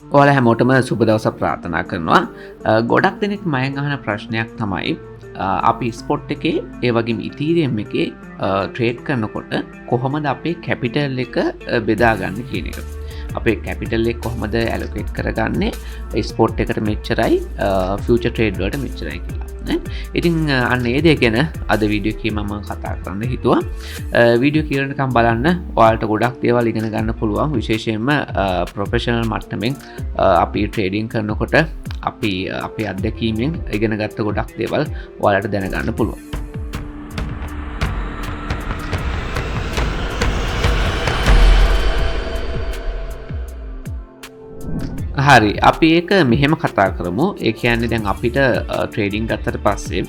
ඔයාලා හැමෝටම සුබ දවසක් ප්‍රාර්ථනා කරනවා. ගොඩක් දෙනෙක් මගෙන් අහන ප්‍රශ්නයක් තමයි අපි ස්පොට් එකේ ඒ වගේම ඉතීරියම් එකේ ට්‍රේඩ් කරනකොට කොහොමද අපේ කැපිටල් එක බෙදාගන්නේ කියන එක. අපේ කැපිටල් එක කොහොමද ඇලොකේට් කරගන්නේ ස්පොට් එකට මෙච්චරයි ෆියුචර් ට්‍රේඩ් වලට මෙච්චරයි කියලා. ඉතින් අන්න ඒ දේ ගැන අද වීඩියෝ එකේ මම කතා කරන්න හිතුවා. වීඩියෝ කියනකම් බලන්න ඔයාලට ගොඩක් දේවල් ඉගෙන ගන්න පුළුවන්. විශේෂයෙන්ම ප්‍රොෆෙෂනල් මට්ටමින් අපි ට්‍රේඩින් කරනකොට අපි අපේ අත්දැකීමෙන් ඉගෙන ගත්ත ගොඩක් දේවල් ඔයාලට දැනගන්න පුළුවන්. හරි අපි ඒක මෙහෙම කතා කරමු. ඒ කියන්නේ දැන් අපිට ට්‍රේඩින් ගත්තට පස්සේ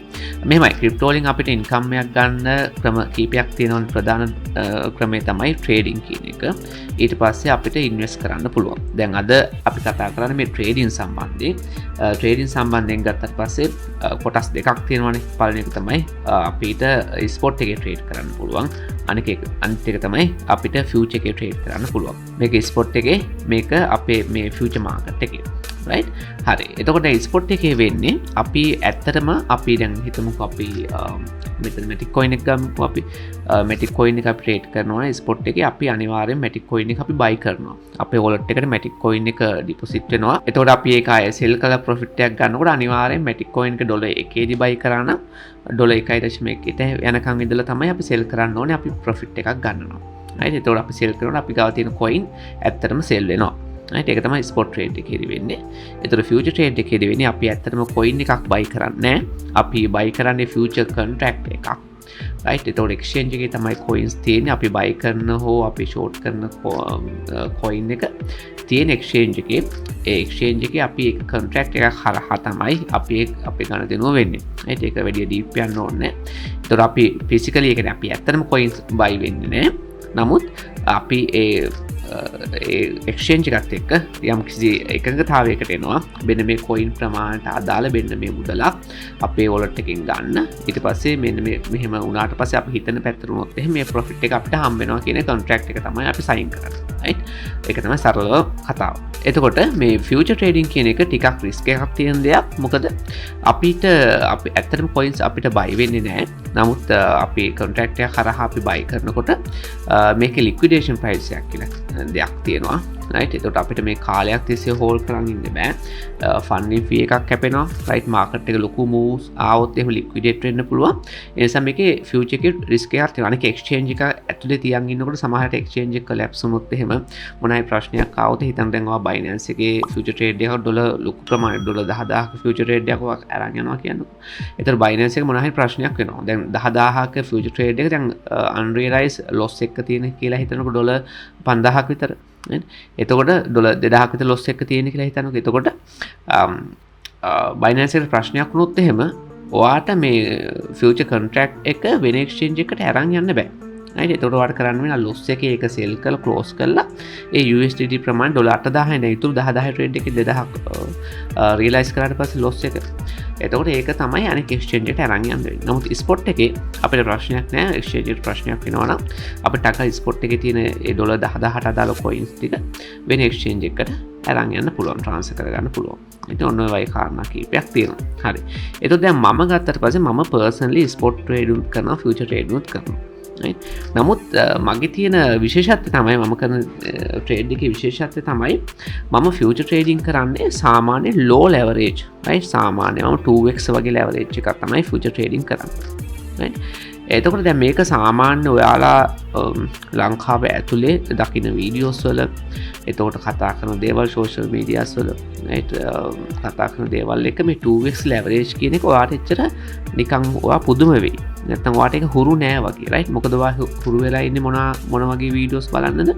මෙහෙමයි ක්‍රිප්ටෝ වලින් අපිට ඉන්කම් එකක් ගන්න ක්‍රම කීපයක් තියෙනවා. ප්‍රධාන ක්‍රමය තමයි ට්‍රේඩින් කියන එක. ඊට පස්සේ අපිට ඉන්වෙස්ට් කරන්න පුළුවන්. දැන් අද අපි කතා කරන්නේ මේ ට්‍රේඩින් සම්බන්ධයෙන්. ට්‍රේඩින් සම්බන්ධයෙන් ගත්තට පස්සේ කොටස් දෙකක් තියෙනවානේ. පළවෙනි එක තමයි අපිට ස්පොට් එකේ ට්‍රේඩ් කරන්න පුළුවන්. අනිත් එක තමයි අපිට ෆියුචර් එකේ ට්‍රේඩ් කරන්න පුළුවන්. මේක ස්පොට් එකේ මේක අපේ මේ ෆියුචර් මාකට් එකේ. රයිට්. හරි. එතකොට ස්පොට් එකේ වෙන්නේ අපි ඇත්තටම අපි දැන් හිතමුකෝ අපි මෙතන මැටික් කොයින් එක ගමුකෝ. අපි මැටික් කොයින් එක අපි ට්‍රේඩ් කරනවා ස්පොට් එකේ. අපි අනිවාර්යෙන් මැටික් කොයින් එක අපි බයි කරනවා. අපේ වොලට් එකට මැටික් කොයින් එක ඩිපොසිට් වෙනවා. එතකොට අපි ඒක ආයෙ සෙල් කරලා ප්‍රොෆිට් එකක් ගන්නකොට අනිවාර්යෙන් මැටික් කොයින් එක ඩොලර් 1 දී බයි කරා නම් ඩොලර් 1.1 යනකම් ඉඳලා තමයි අපි සෙල් කරන්න ඕනේ. අපි ප්‍රොෆිට් එකක් ගන්නවා. රයිට්. එතකොට අපි සෙල් කරනකොට අපි ගාව තියෙන කොයින් ඇත්තටම සෙල් වෙනවා. ඒක තමයි ස්පොට් ට්‍රේඩ් එකේදී වෙන්නේ. ඒතර ෆියුචර් ට්‍රේඩ් එකේදී වෙන්නේ අපි ඇත්තටම කොයින් එකක් බයි කරන්නේ නැහැ. අපි බයි කරන්නේ ෆියුචර් කොන්ට්‍රැක්ට් එකක්. රයිට්. ඒතකොට එක්ස්චේන්ජ් එකේ තමයි කොයින්ස් තියෙන්නේ. අපි බයි කරන හෝ අපි ෂෝට් කරන කොයින් එක තියෙන එක්ස්චේන්ජ් එකේ. ඒ එක්ස්චේන්ජ් එකේ අපි එක කොන්ට්‍රැක්ට් එකක් හරහා තමයි අපි අපේ ගණන දෙනුව වෙන්නේ. රයිට්. ඒක වැඩි ඩීප් යන්න ඕනේ. ඒතකොට අපි ෆිසිකලි ඒකනේ අපි ඇත්තටම කොයින්ස් බයි වෙන්නේ නැහැ. නමුත් අපි එක්ෂේන්ජ් එකත් එක්ක යම් කිසි එකඟතාවයකට එනවා. මෙන්න මේ කොයින් ප්‍රමාණයට අදාළ මෙන්න මේ මුදලක් අපේ වොලට් එකෙන් ගන්න. ඊට පස්සේ මෙන්න මෙහෙම වුණාට පස්සේ අපි හිතන පැත්තට වුණොත් එහෙනම් මේ ප්‍රොෆිට් එක අපිට හම්බ වෙනවා කියන කොන්ට්‍රැක්ට් එක තමයි අපි සයින් කරන්නේ. රයිට්. ඒක තමයි සරලව කතාව. එතකොට මේ ෆියුචර් ට්‍රේඩින් කියන එක ටිකක් රිස්ක් එකක් තියෙන දෙයක්. මොකද අපිට අපි ඇත්තටම කොයින්ස් අපිට බයි වෙන්නේ නැහැ. නමුත් අපි කොන්ට්‍රැක්ට් එක කරා අපි බයි කරනකොට මේකේ ලික්විඩේෂන් ප්‍රයිස් එකක් කියලා දෙයක් තියෙනවා. රයිට්. එතකොට අපිට මේ කාලයක් තිස්සේ හෝල්ඩ් කරන් ඉන්න බෑ. ෆන්ඩින් ෆී එකක් කැපෙනවා. රයිට්. මාකට් එක ලොකු මූව්ස් ආවොත් එහෙම ලික්විඩේට් වෙන්න පුළුවන්. ඒ නිසා මේකේ ෆියුචර් එකේ රිස්ක් එකක් තියෙනවා. අනික එක්ස්චේන්ජ් එක ඇතුලේ තියන් ඉන්නකොට සමහරට එක්ස්චේන්ජ් එක කොලැප්ස් වුණොත් එහෙම මොනයි ප්‍රශ්නයක් ආවොත් හිතන්න දැන් ඔයා බයිනන්ස් එකේ ෆියුචර් ට්‍රේඩ් එකක් ඩොලර් ලොකු ප්‍රමාණයක් ඩොලර් 10000ක ෆියුචර් ට්‍රේඩ් එකක් අරන් යනවා කියන්නකො. ඒතර බයිනන්ස් එක මොනයි ප්‍රශ්නයක් වෙනවා. දැන් 10000ක ෆියුචර් ට්‍රේඩ් එක දැන් අන්රියලයිස් ලොස් එක තියෙන කියලා හිතනකොට ඩොලර් 5000ක් විතර. එතකොට ඩොලර් 2000ක විතර ලොස් එක තියෙන කියලා හිතනකො. එතකොට බයිනන්ස් එකට ප්‍රශ්නයක් වුණොත් එහෙම ඔයාට මේ ෆියුචර් කොන්ට්‍රැක්ට් එක වෙන එක්ස්චේන්ජ් එකකට අරන් යන්න බෑ. right. එතකොට වාට කරන්න වෙන ලොස් එකේ ඒක සෙල් කරලා ක්ලෝස් කරලා ඒ USDT ප්‍රමාණය ඩොලර් 8000 නේ ඉතුරු 10000 ට්‍රේඩ් එකේ 2000ක් රියලයිස් කරාට පස්සේ ලොස් එක. එතකොට ඒක තමයි අනික එක්ස්චේන්ජ් එකට අරන් යන්න වෙන්නේ. නමුත් ස්පොට් එකේ අපිට ප්‍රශ්නයක් නෑ. එක්ස්චේන්ජ් එකට ප්‍රශ්නයක් වෙනවා නම් අපිට අක ස්පොට් එකේ තියෙන ඒ ඩොලර් 10000ට අදාළ කොයින්ස් ටික වෙන එක්ස්චේන්ජ් එකකට අරන් යන්න පුළුවන්, ට්‍රාන්ස්ෆර් කරගන්න පුළුවන්. ඉතින් ඔන්න ඔය වගේ කාරණා කීපයක් තියෙනවා. හරි. එතකොට දැන් මම ගත්තට පස්සේ මම පර්සනලි ස්පොට් ට්‍රේඩ් උත් කරනවා, ෆියුචර් ට්‍රේඩ් උත් කරනවා. නමුත් මගේ තියෙන විශේෂත්වය තමයි මම කරන ට්‍රේඩ් එකේ විශේෂත්වය තමයි මම ෆියුචර් ට්‍රේඩින් කරන්නේ සාමාන්‍ය ලෝ ලෙවරේජ්. රයිට්. සාමාන්‍ය මම 2x වගේ ලෙවරේජ් එකක් තමයි ෆියුචර් ට්‍රේඩින් කරන්නේ. රයිට්. එතකොට දැන් මේක සාමාන්‍ය ඔයාලා ලංකාවේ ඇතුලේ දකින්න වීඩියෝස් වල එතකොට කතා කරන දේවල් සෝෂල් මීඩියාස් වල රයිට් කතා කරන දේවල් එක මේ 2x ලෙවරේජ් කියන එක ඔයාට එච්චර නිකන් ඔයා පුදුම වෙයි. නැත්තම් ඔයාට ඒක හුරු නෑ වගේ. රයිට්. මොකද ඔයා හුරු වෙලා ඉන්නේ මොන වගේ වීඩියෝස් බලන්නද?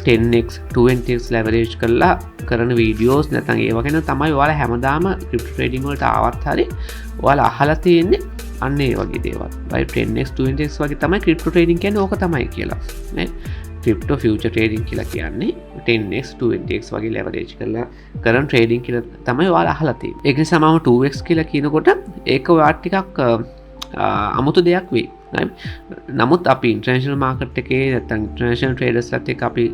10x 20x ලෙවරේජ් කරලා කරන වීඩියෝස් නැත්නම් ඒ වගේ තමයි ඔයාලා හැමදාම ක්‍රිප්ටෝ ට්‍රේඩින් වලට ආවත් හරි ඔයාලා අහලා තියෙන්නේ අන්න ඒ වගේ දේවල්. right. 10x 20x වගේ තමයි ක්‍රිප්ටෝ ට්‍රේඩින් කියන්නේ ඕක තමයි කියලා. right. ක්‍රිප්ටෝ ෆියුචර් ට්‍රේඩින් කියලා කියන්නේ 10x 20x වගේ ලෙවරේජ් කරලා කරන ට්‍රේඩින් කියලා තමයි ඔයාලා අහලා තියෙන්නේ. ඒක නිසා මම 2x කියලා කියනකොට ඒක ඔයාට ටිකක් අමුතු දෙයක් වෙයි. නමුත් අපි ඉන්ටර්නේෂනල් මාකට් එකේ නැත්නම් ඉන්ටර්නේෂනල් ට්‍රේඩර්ස්ලාත් එක්ක අපි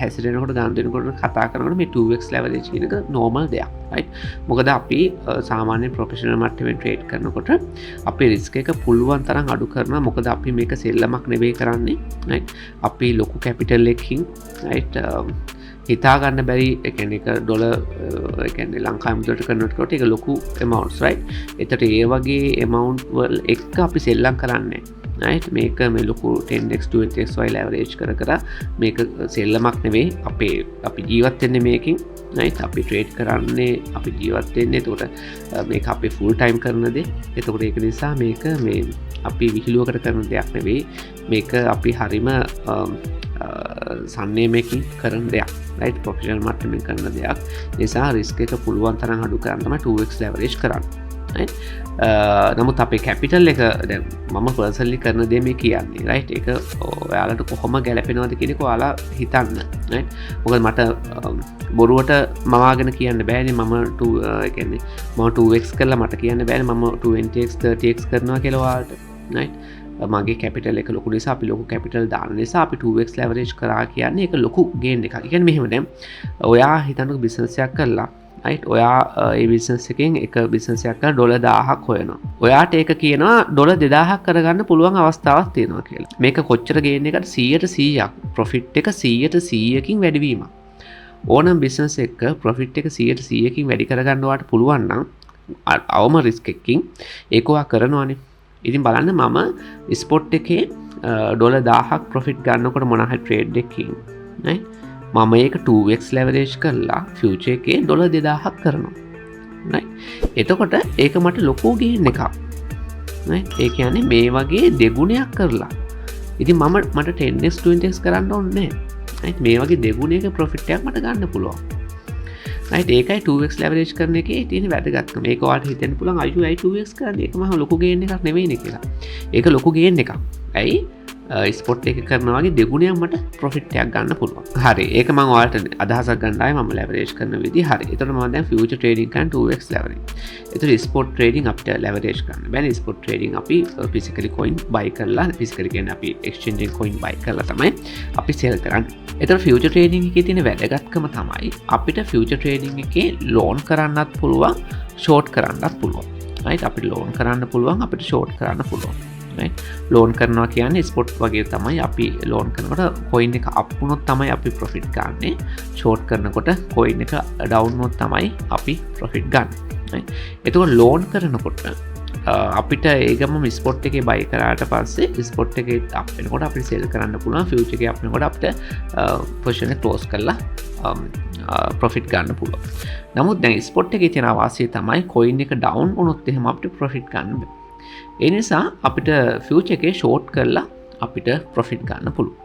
හැසිරෙනකොට ගන්න දෙනකොට කතා කරනකොට මේ 2x leverage කියන එක normal දෙයක්. right? මොකද අපි සාමාන්‍ය ප්‍රොෆෙෂනල් මට්ටමේ ට්‍රේඩ් කරනකොට අපේ රිස්ක් එක පුළුවන් තරම් අඩු කරනවා. මොකද අපි මේක සෙල්ලමක් නෙවෙයි කරන්නේ. right? අපි ලොකු කැපිටල් එකකින් right හිතා ගන්න බැරි එකන එක ඩොලර් එකන්නේ ලංකායි මුදලට කන්වර්ට් කරනකොට ඒක ලොකු amounts right. එතකොට ඒ වගේ amount වල එක අපි සෙල්ලම් කරන්නේ. right? මේක මේ ලොකු 10x 20x y leverage කර මේක සෙල්ලමක් නෙවෙයි. අපි ජීවත් වෙන්නේ මේකෙන්. right? අපි ට්‍රේඩ් කරන්නේ අපි ජීවත් වෙන්නේ. එතකොට මේක අපි full time කරන දේ. එතකොට ඒක නිසා මේක මේ අපි විහිළුවකට කරන දෙයක් නෙවෙයි. මේක අපි හරිම සන්නේමකින් කරන දෙයක්. right? ප්‍රොෆෙෂනල් මට්ටමින් කරන දෙයක්. නිසා රිස්ක් එක පුළුවන් තරම් අඩු කරන්න තමයි 2x leverage කරන්නේ. right? නමුත් අපේ කැපිටල් එක දැන් මම පර්සනලි කරන දේ මේ කියන්නේ. right? ඒක ඔයාලට කොහොම ගැලපෙනවද කියන එක ඔයාලා හිතන්න. right? මොකද මට බොරුවට මවාගෙන කියන්න බෑනේ මම කියන්නේ මම 2x කරලා මට කියන්න බෑනේ මම 20x 30x කරනවා කියලා ඔයාලට. right? මගේ කැපිටල් එක ලොකු නිසා අපි ලොකු කැපිටල් දාන නිසා අපි 2x leverage කරා කියන්නේ ඒක ලොකු ගේන් එකක්. කියන්නේ මෙහෙම දැන් ඔයා හිතන්නකෝ බිස්නස් එකක් කරලා right ඔයා ඒ බිස්නස් එකෙන් එක බිස්නස් එකක් කරලා ඩොලර් 1000ක් හොයනවා. ඔයාට ඒක කියනවා ඩොලර් 2000ක් කරගන්න පුළුවන් අවස්ථාවක් තියෙනවා කියලා. මේක කොච්චර ගේන් එකකට 100%ක් ප්‍රොෆිට් එක 100%කින් වැඩිවීමක්. ඕනම් බිස්නස් එක ප්‍රොෆිට් එක 100%කින් වැඩි කරගන්න ඔයාට පුළුවන් නම් අවම රිස්ක් එකකින් ඒක ඔයා කරනවානේ. ඉතින් බලන්න මම ස්පොට් එකේ ඩොලර් 1000ක් ප්‍රොෆිට් ගන්නකොට මොන හරි ට්‍රේඩ් එකකින් right මම ඒක 2x leverage කරලා ෆියුචර් එකේ ඩොලර් 2000ක් කරනවා right එතකොට ඒක මට ලොකු ගේන් එකක් right ඒ කියන්නේ මේ වගේ දෙගුණයක් කරලා ඉතින් මට 10x 20x කරන්න ඕනේ නැහැ right මේ වගේ දෙගුණයක ප්‍රොෆිට් එකක් මට ගන්න පුළුවන් right ඒකයි 2x leverage කරන එකේ තියෙන වැදගත්කම. මේක ඔයාලට හිතෙන්න පුළුවන් අයියෝ 2x කරන්නේ ඒක මම ලොකු ගේන් එකක් නෙවෙයිනේ කියලා. ඒක ලොකු ගේන් එකක්. ඇයි? ස්පොට් එක කරනවා වගේ දෙගුණයක් මට ප්‍රොෆිට් එකක් ගන්න පුළුවන්. හරි. ඒක මම ඔයාලට අදහසක් ගන්නයි මම leverage කරන විදිහ. හරි. ඒතකොට මම දැන් future trading කරන 2x leverage. ඒතකොට spot trading අපිට leverage කරන්න බෑනේ. spot trading අපි physically coin buy කරලා physically කියන්නේ අපි exchange coin buy කරලා තමයි අපි sell කරන්නේ. එතකොට future trading එකේ තියෙන වැදගත්කම තමයි අපිට future trading එකේ loan කරන්නත් පුළුවන්, short කරන්නත් පුළුවන්. right? අපිට loan කරන්න පුළුවන්, අපිට short කරන්න පුළුවන්. right? loan කරනවා කියන්නේ spot වගේ තමයි අපි loan කරනකොට coin එක up වුණොත් තමයි අපි profit ගන්නෙ. short කරනකොට coin එක down වුණොත් තමයි අපි profit ගන්න. right? එතකොට loan කරනකොට අපිට ඒකම ස්පොට් එකේ බයි කරාට පස්සේ ස්පොට් එකේ අප් වෙනකොට අපිට සෙල් කරන්න පුළුවන් ෆියුචර් එකේ අප් වෙනකොට අපිට පොසිෂන් එක ක්ලෝස් කරලා ප්‍රොෆිට් ගන්න පුළුවන්. නමුත් දැන් ස්පොට් එකේ තියෙන අවාසිය තමයි කොයින් එක ඩවුන් වුණොත් එහෙම අපිට ප්‍රොෆිට් ගන්න බෑ. ඒ නිසා අපිට ෆියුචර් එකේ ෂෝට් කරලා අපිට ප්‍රොෆිට් ගන්න පුළුවන්.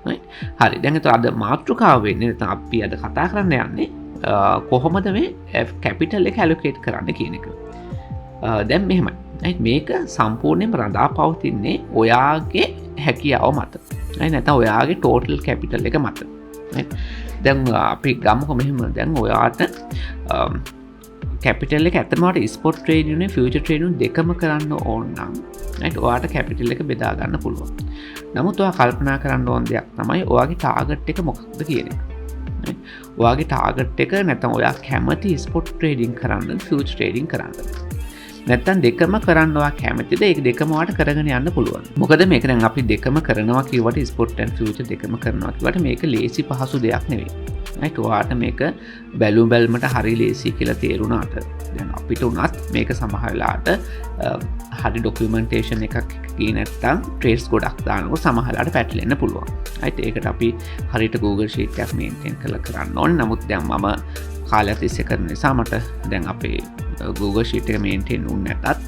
right? හරි. දැන් ඒතර අද මාතෘකාව වෙන්නේ නැත්නම් අපි අද කතා කරන්න යන්නේ කොහොමද මේ කැපිටල් එක ඇලොකේට් කරන්න කියන එක. දැන් මෙහෙමයි. මේක සම්පූර්ණයෙන්ම රඳා පවතින්නේ ඔයාගේ හැකියාව මත. නැත්නම් ඔයාගේ ටෝටල් කැපිටල් එක මත. දැන් අපි ගමුකෝ මෙහෙම දැන් ඔයාට කැපිටල් එක ඇත්තටම ඔයාට ස්පොට් ට්‍රේඩින් උනේ ෆියුචර් ට්‍රේඩින් දෙකම කරන්න ඕන නම් ඔයාට කැපිටල් එක බෙදා ගන්න පුළුවන්. නමුත් ඔයා කල්පනා කරන්න ඕන දෙයක් තමයි ඔයාගේ ටාගට් එක මොකක්ද කියන එක. ඔයාගේ ටාගට් එක නැත්නම් ඔයා කැමති ස්පොට් ට්‍රේඩින් කරන්නද ෆියුචර් ට්‍රේඩින් කරන්නද? නැත්තම් දෙකම කරන්න ඔයා කැමතිද? ඒක දෙකම ඔයාට කරගෙන යන්න පුළුවන්. මොකද මේක දැන් අපි දෙකම කරනවා කියවට ස්පොට් ඇන්ඩ් ෆියුචර් දෙකම කරනවා කියවට මේක ලේසි පහසු දෙයක් නෙවෙයි. right ඔයාට මේක බැලුම්බල්මට හරි ලේසි කියලා තේරුණාට දැන් අපිට උනත් මේක සමහර වෙලාවට හරි ඩොකියුමන්ටේෂන් එකක් ගියේ නැත්තම් ට්‍රේඩ්ස් ගොඩක් දානකොට සමහර වෙලාවට පැටලෙන්න පුළුවන්. right ඒකට අපි හරියට Google Sheet එකක් මේන්ටේන් කරලා කරන්න ඕනේ. නමුත් දැන් මම කාලයක් තිස්සේ කරන නිසා මට දැන් අපේ Google Sheet එක මේන්ටේන් වුනේ නැතත්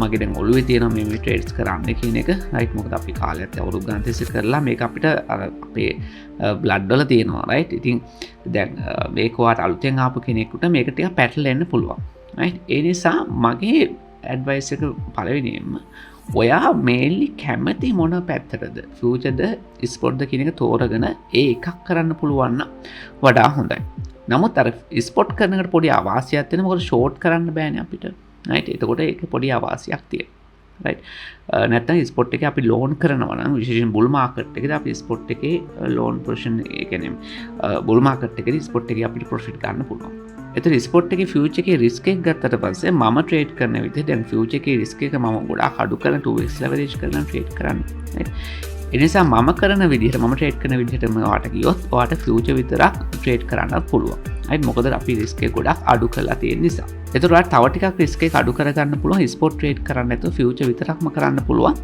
මගේ දැන් ඔළුවේ තියෙන මේ ට්‍රේඩ්ස් කරන්න කියන එක right මොකද අපි කාලයක් අවුරුදු ගණන් තිස්සේ කරලා මේක අපිට අපේ බ්ලඩ් වල තියෙනවා right ඉතින් දැන් මේක ඔයාට අලුතෙන් ආපු කෙනෙකුට මේක ටිකක් පැටලෙන්න පුළුවන් right ඒ නිසා මගේ ඇඩ්වයිස් එක පළවෙනියෙන්ම ඔයා මේන්ලි කැමති මොන පැත්තටද ෆියුචර්ද ස්පොට්ද කියන එක තෝරගෙන ඒ එකක් කරන්න පුළුවන් නම් වඩා හොඳයි. නමුත් අර ස්පොට් කරනකට පොඩි අවාසියක් තියෙනවා. මොකද ෂෝට් කරන්න බෑනේ අපිට. right එතකොට ඒක පොඩි අවාසියක් තියෙනවා. right නැත්නම් ස්පොට් එකේ අපි ලෝන් කරනවා නම් විශේෂයෙන් බුල් මාකට් එකේදී අපි ස්පොට් එකේ ලෝන් පොසිෂන් ඒ කියන්නේ බුල් මාකට් එකේදී ස්පොට් එකේ අපිට ප්‍රොෆිට් ගන්න පුළුවන්. එතකොට ස්පොට් එකේ ෆියුචර් එකේ රිස්ක් එක ගත්තට පස්සේ මම ට්‍රේඩ් කරන විදිහ දැන් ෆියුචර් එකේ රිස්ක් එක මම ගොඩාක් අඩු කරලා 2x ලෙවරේජ් කරලා ට්‍රේඩ් කරන්නේ. right ඒ නිසා මම කරන විදිහට මම ට්‍රේඩ් කරන විදිහටම ඔයාට ගියොත් ඔයාට ෆියුචර් විතරක් ට්‍රේඩ් කරන්නත් පුළුවන්. right මොකද අපි රිස්ක් එක ගොඩාක් අඩු කරලා තියෙන නිසා. එතකොට ඔයාට තව ටිකක් රිස්ක් එක අඩු කරගන්න පුළුවන් ස්පොට් ට්‍රේඩ් කරන්න නැතුව ෆියුචර් විතරක්ම කරන්න පුළුවන්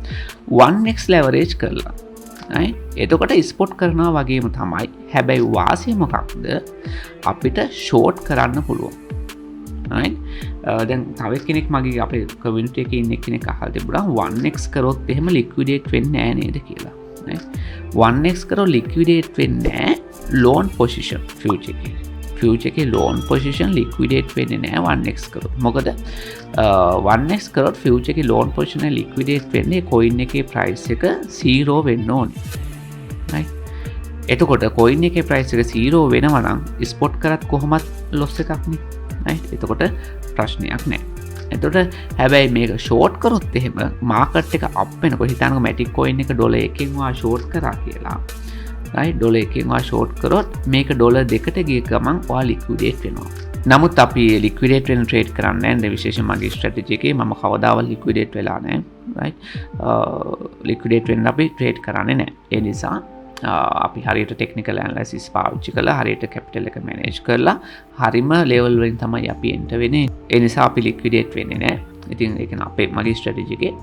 1x ලෙවරේජ් කරලා. එතකොට ස්පොට් කරනවා වගේම තමයි. හැබැයි වාසිය මොකක්ද? අපිට ෂෝට් කරන්න පුළුවන්. දැන් තව කෙනෙක් මගේ අපේ කමියුනිටි එකේ ඉන්න කෙනෙක් අහලා තිබුණා 1x කරොත් එහෙම ලික්විඩේට් වෙන්නේ නැහැ නේද කියලා. 1x කරොත් ලික්විඩේට් වෙන්නේ නැහැ ලෝන් පොසිෂන් ෆියුචර් එකේ. ෆියුචර් එකේ ලෝන් පොසිෂන් ලික්විඩේට් වෙන්නේ නැහැ 1x කරොත්. මොකද 1x කරොත් ෆියුචර් එකේ ලෝන් පොසිෂන් ලික්විඩේට් වෙන්නේ කොයින් එකේ ප්‍රයිස් එක 0 වෙන්න ඕනේ. right එතකොට කොයින් එකේ ප්‍රයිස් එක 0 වෙනවා නම් ස්පොට් කරත් කොහොමත් ලොස් එකක් නේ. right එතකොට ප්‍රශ්නයක් නැහැ. එතකොට හැබැයි මේක ෂෝට් කරොත් එහෙම මාකට් එක අප් වෙනකොට හිතන්නකො මැටික් කොයින් එක ඩොලර් 1කින් වා ෂෝට් කරා කියලා. right ඩොලර් 1කින් වා ෂෝට් කරොත් මේක ඩොලර් 2කට ගිය ගමන් ඔයා ලික්විඩේට් වෙනවා. නමුත් අපි ලික්විඩේට් වෙන ට්‍රේඩ් කරන්නේ නැහැ. විශේෂයෙන් මගේ ස්ට්‍රැටජි එකේ මම කවදාවත් ලික්විඩේට් වෙලා නැහැ. right ලික්විඩේට් වෙන්න අපි ට්‍රේඩ් කරන්නේ නැහැ. ඒ නිසා අපි හරියට ටෙක්නිකල් ඇනලිසිස් පාවිච්චි කරලා හරියට කැපිටල් එක මැනේජ් කරලා හරිම ලෙවල් වලින් තමයි අපි එන්ටර් වෙන්නේ. ඒ නිසා අපි ලික්විඩේට් වෙන්නේ නැහැ. ඉතින් ඒක අපේ මගේ ස්ට්‍රැටජි එකේ.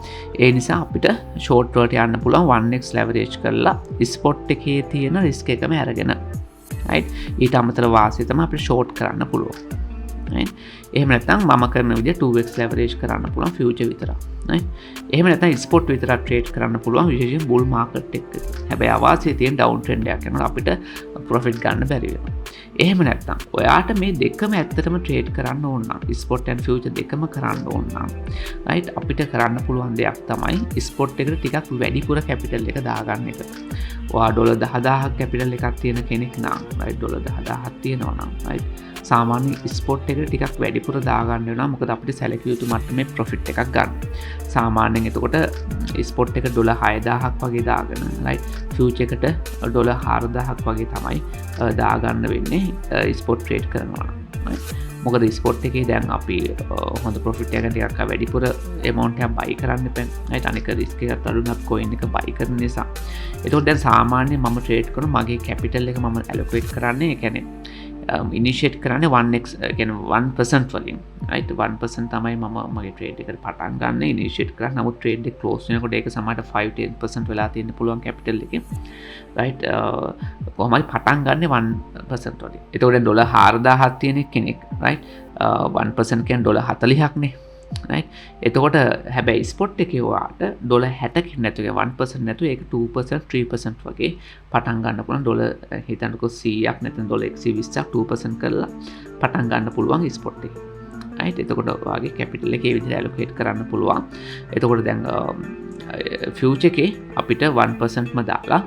ඒ නිසා අපිට ෂෝට් වලට යන්න පුළුවන් 1x ලෙවරේජ් කරලා ස්පොට් එකේ තියෙන රිස්ක් එකම අරගෙන. right ඊට අමතරව වාසිය තමයි අපිට ෂෝට් කරන්න පුළුවන්. right එහෙම නැත්නම් මම කරන විදිහ 2x ලෙවරේජ් කරන්න පුළුවන් ෆියුචර් විතරක්. right එහෙම නැත්නම් ස්පොට් විතරක් ට්‍රේඩ් කරන්න පුළුවන් විශේෂයෙන් බුල් මාකට් එක. හැබැයි අවාසිය තියෙන ඩවුන් ට්‍රෙන්ඩ් එකක් යනකොට අපිට ප්‍රොෆිට් ගන්න බැරි වෙනවා. එහෙම නැත්නම් ඔයාට මේ දෙකම ඇත්තටම ට්‍රේඩ් කරන්න ඕන නම් ස්පොට් ඇන්ඩ් ෆියුචර් දෙකම කරන්න ඕන නම් right අපිට කරන්න පුළුවන් දෙයක් තමයි ස්පොට් එකට ටිකක් වැඩිපුර කැපිටල් එක දාගන්න එක. ඔයා ඩොලර් 10000ක් කැපිටල් එකක් තියෙන කෙනෙක් නම් right ඩොලර් 10000ක් තියෙනවා නම් right සාමාන්‍ය ස්පොට් එකට ටිකක් වැඩිපුර දාගන්න වෙනවා. මොකද අපිට සැලකිය යුතු මට්ටමේ ප්‍රොෆිට් එකක් ගන්න. සාමාන්‍යයෙන් එතකොට ස්පොට් එක ඩොලර් 6000ක් වගේ දාගෙන right ෆියුචර් එකට ඩොලර් 4000ක් වගේ තමයි දාගන්න වෙන්නේ ස්පොට් ට්‍රේඩ් කරනවා නම්. මොකද ස්පොට් එකේ දැන් අපි හොඳ ප්‍රොෆිට් එකක් ටිකක් වැඩිපුර amount එකක් buy කරන්න එපා. right අනික රිස්ක් එකත් අඩු නම් coin එක buy කරන නිසා. එතකොට දැන් සාමාන්‍යයෙන් මම ට්‍රේඩ් කරන මගේ කැපිටල් එක මම allocate කරන්නේ ඒ කියන්නේ ඉනිෂියේට් කරන්නේ 1x කියන්නේ 1% වලින්. right 1% තමයි මම මගේ ට්‍රේඩ් එකට පටන් ගන්න ඉනිෂියේට් කරා. නමුත් ට්‍රේඩ් එක ක්ලෝස් වෙනකොට ඒක සමහරට 5-10% වෙලා තියෙන්න පුළුවන් කැපිටල් එකේ. right කොහොමයි පටන් ගන්න 1% වලින්. එතකොට ඩොලර් 4000ක් තියෙන කෙනෙක් right 1% කියන්නේ ඩොලර් 40ක් නේ. right එතකොට හැබැයි ස්පොට් එකේ වාට ඩොලර් 60කින් නැතුව 1% නැතුව ඒක 2% 3% වගේ පටන් ගන්න පුළුවන්. ඩොලර් හිතන්නකො 100ක් නැත්නම් ඩොලර් 120ක් 2% කරලා පටන් ගන්න පුළුවන් ස්පොට් එකේ. right එතකොට ඔයාගේ කැපිටල් එකේ විදිහට allocate කරන්න පුළුවන්. එතකොට දැන් ෆියුචර් එකේ අපිට 1%ම දාලා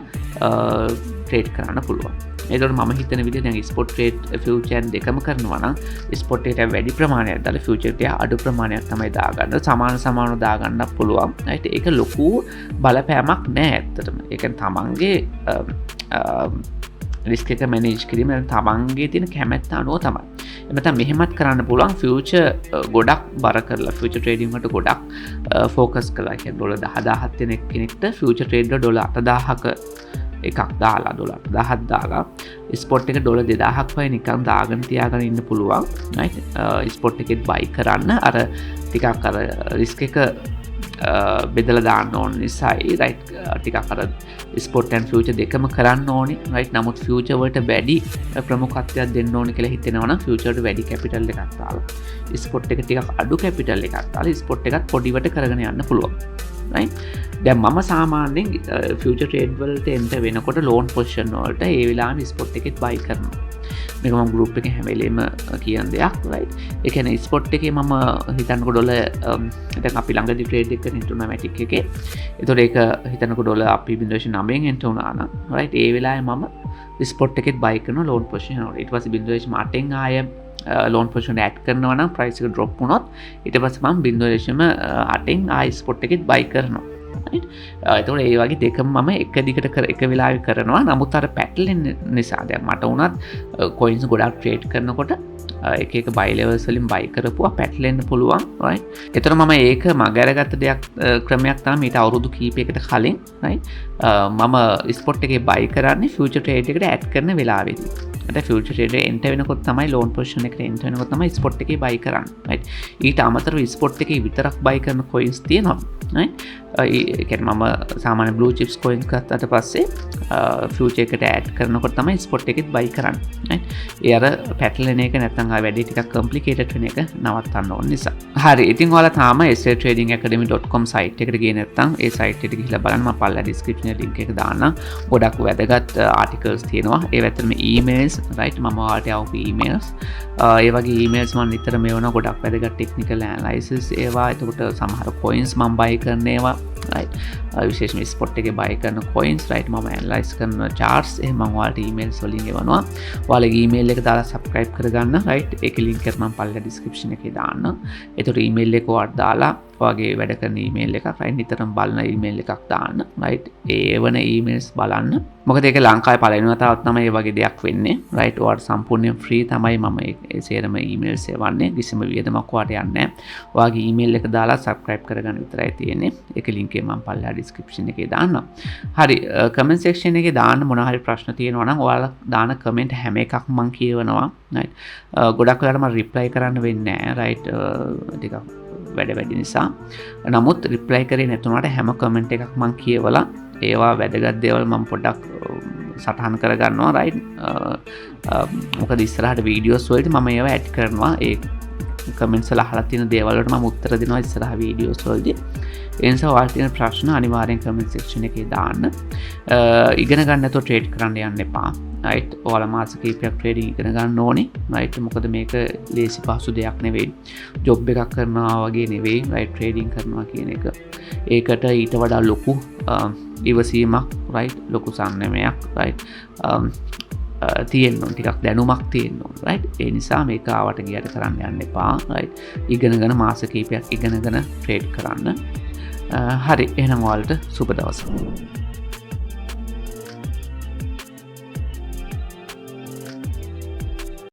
ට්‍රේඩ් කරන්න පුළුවන්. එතකොට මම හිතන විදිහට දැන් ස්පොට් ට්‍රේඩ් ෆියුචර් දෙකම කරනවා නම් ස්පොට් එකට වැඩි ප්‍රමාණයක් දාලා ෆියුචර් එකට අඩු ප්‍රමාණයක් තමයි දාගන්න. සමානව දාගන්න පුළුවන්. right ඒක ලොකු බලපෑමක් නෑ ඇත්තටම. ඒ කියන්නේ තමන්ගේ රිස්ක් එක මැනේජ් කිරීම තමන්ගේ තියෙන කැමැත්ත අනුව තමයි. එමෙතන මෙහෙමත් කරන්න පුළුවන් ෆියුචර් ගොඩක් බර කරලා ෆියුචර් ට්‍රේඩින් වලට ගොඩක් ફોකස් කරලා කියන්නේ ඩොලර් 10000ක් තියෙන කෙනෙක්ට ෆියුචර් ට්‍රේඩ් වල ඩොලර් 8000ක එකක් දාලා ඩොලර් 1000ක් දාලා ස්පොට් එක ඩොලර් 2000ක් වගේ නිකන් දාගෙන තියාගෙන ඉන්න පුළුවන්. right ස්පොට් එකෙත් buy කරන්න අර ටිකක් අර රිස්ක් එක බෙදලා දාන්න ඕන නිසායි right ටිකක් අර ස්පොට් ඇන්ඩ් ෆියුචර් දෙකම කරන්න ඕනේ. right නමුත් ෆියුචර් වලට වැඩි ප්‍රමුඛත්වයක් දෙන්න ඕනේ කියලා හිතෙනවා නම් ෆියුචර් වලට වැඩි කැපිටල් එකක් දාලා ස්පොට් එක ටිකක් අඩු කැපිටල් එකක් දාලා ස්පොට් එකත් පොඩිවට කරගෙන යන්න පුළුවන්. right දැන් මම සාමාන්‍යයෙන් ෆියුචර් ට්‍රේඩ් වලට එන්ටර් වෙනකොට ලෝන් පොසිෂන් වලට ඒ වෙලාවෙම ස්පොට් එකෙත් buy කරනවා. මේක මම ගෲප් එකේ හැම වෙලේම කියන දෙයක්. right ඒ කියන්නේ ස්පොට් එකේ මම හිතන්නකො ඩොලර් දැන් අපි ළඟදී ට්‍රේඩ් එක කරන ඉන්ටර්නල් මැටික් එකේ. ඒතකොට ඒක හිතන්නකො ඩොලර් අපි 0.9න් එන්ටර් වුණා නම් right ඒ වෙලාවේ මම ස්පොට් එකෙත් buy කරන ලෝන් පොසිෂන් වල. ඊට පස්සේ 0.8න් ආය ලෝන් පොසිෂන් ඇඩ් කරනවා නම් ප්‍රයිස් එක ඩ්‍රොප් වුණොත් ඊට පස්සේ මම 0.8න් ආයි ස්පොට් එකෙත් බයි කරනවා. එතකොට ඒ වගේ දෙකම මම එක දිගට එක වෙලාවෙ කරනවා. නමුත් අර පැටලෙන නිසා දැන් මට උනත් කොයින්ස් ගොඩක් ට්‍රේඩ් කරනකොට එක බයි ලෙවල්ස් වලින් බයි කරපුවා පැටලෙන්න පුළුවන් right. එතකොට මම ඒක මගහැරගත්ත දෙයක් ක්‍රමයක් තමයි ඊට අවුරුදු කීපයකට කලින් right. මම ස්පොට් එකේ බයි කරන්නේ ෆියුචර් ට්‍රේඩ් එකට ඇඩ් කරන වෙලාවෙදී. ෆියුචර් ට්‍රේඩ් එන්ටර් වෙනකොට තමයි ලෝන් පොසිෂන් එකට එන්ටර් වෙනකොට තමයි ස්පොට් එකේ බයි කරන්නේ right. ඊට අමතරව ස්පොට් එකේ විතරක් බයි කරන කොයින්ස් තියෙනවා right. ඒ කියන්නේ මම සාමාන්‍ය බ්ලූ චිප්ස් කොයින්ස් ගත්තට පස්සේ ෆියුචර් එකට ඇඩ් කරනකොට තමයි ස්පොට් එකෙත් බයි කරන්නේ right. ඒ අර පැටලෙන එක නැත්නම් ආ වැඩි ටිකක් කොම්ප්ලිකේටඩ් වෙන එක නවත්තන්න ඕන නිසා. හරි. ඉතින් ඔයාලා තාම satradingacademy.com site එකට ගියේ නැත්නම් ඒ site එකට ගිහිල්ලා බලන්න. මම පල්ලා description එකේ link එක දාන්නම්. ගොඩක් වැදගත් articles තියෙනවා. ඒ වැත්තටම emails right. මම ඔයාලට යවපු emails. ඒ වගේ emails මම නිතර මේවන ගොඩක් වැදගත් technical analysis ඒවා. එතකොට සමහර coins මම buy කරන ඒවා right. විශේෂම ස්පොට් එකේ buy කරන coins right. මම analyze කරන charts එහෙම මම ඔයාලට emails වලින් එවනවා. ඔයාලගේ email එක දාලා subscribe කරගන්න right. ඒකේ link එක මම පල්ලා description එකේ දාන්න. ඒතකොට email එක ඔයාලට දාලා ඔයාගේ වැඩ කරන email එකක් right. නිතරම බලන email එකක් දාන්න right. ඒ වන emails බලන්න. මොකද ඒක ලංකාවේ පළවෙනි වතාවක් තමයි මේ වගේ දෙයක් වෙන්නේ right. ඔයාලට සම්පූර්ණයෙන් free තමයි මම ඒ සේරම emails එවන්නේ. කිසිම වියදමක් ඔයාලට යන්නේ නැහැ. ඔයාගේ email එක දාලා subscribe කරගන්න විතරයි තියෙන්නේ. ඒකේ link එක මම පල්ලා description එකේ දාන්නම්. හරි. comment section එකේ දාන්න මොනවා හරි ප්‍රශ්න තියෙනවා නම් ඔයාලා දාන comment හැම එකක්ම මම කියවනවා right. ගොඩක් වෙලාවට මම reply කරන්න වෙන්නේ නැහැ right. ටිකක් වැඩි නිසා. නමුත් reply කරේ නැතුණාට හැම comment එකක් මම කියවලා ඒවා වැදගත් දේවල් මම පොඩ්ඩක් සටහන් කරගන්නවා right. මොකද ඉස්සරහට වීඩියෝස් වලදී මම ඒවා ඇඩ් කරනවා. ඒ කමෙන්ට්ස් වල අහලා තියෙන දේවල් වලට මම උත්තර දෙනවා ඉස්සරහ වීඩියෝස් වලදී. ඒ නිසා ඔයාලට තියෙන ප්‍රශ්න අනිවාර්යෙන් කමෙන්ට් සෙක්ෂන් එකේ දාන්න. ඉගෙන ගන්න නැතුව ට්‍රේඩ් කරන්න යන්න එපා. right. ඔයාලා මාස කිහිපයක් ට්‍රේඩින් ඉගෙන ගන්න ඕනේ right. මොකද මේක ලේසි පහසු දෙයක් නෙවෙයි. ජොබ් එකක් කරනවා වගේ නෙවෙයි right. ට්‍රේඩින් කරනවා කියන එක. ඒකට ඊට වඩා ලොකු ඉවසීමක් right. ලොකු සංයමයක් right. තියෙන්න ඕන ටිකක් දැනුමක් තියෙන්න ඕන right. ඒ නිසා මේක ආවට ගියට කරන්න යන්න එපා right. ඉගෙනගෙන මාස කිහිපයක් ඉගෙනගෙන ට්‍රේඩ් කරන්න. හරි. එහෙනම් ඔයාලට සුබ දවසක්.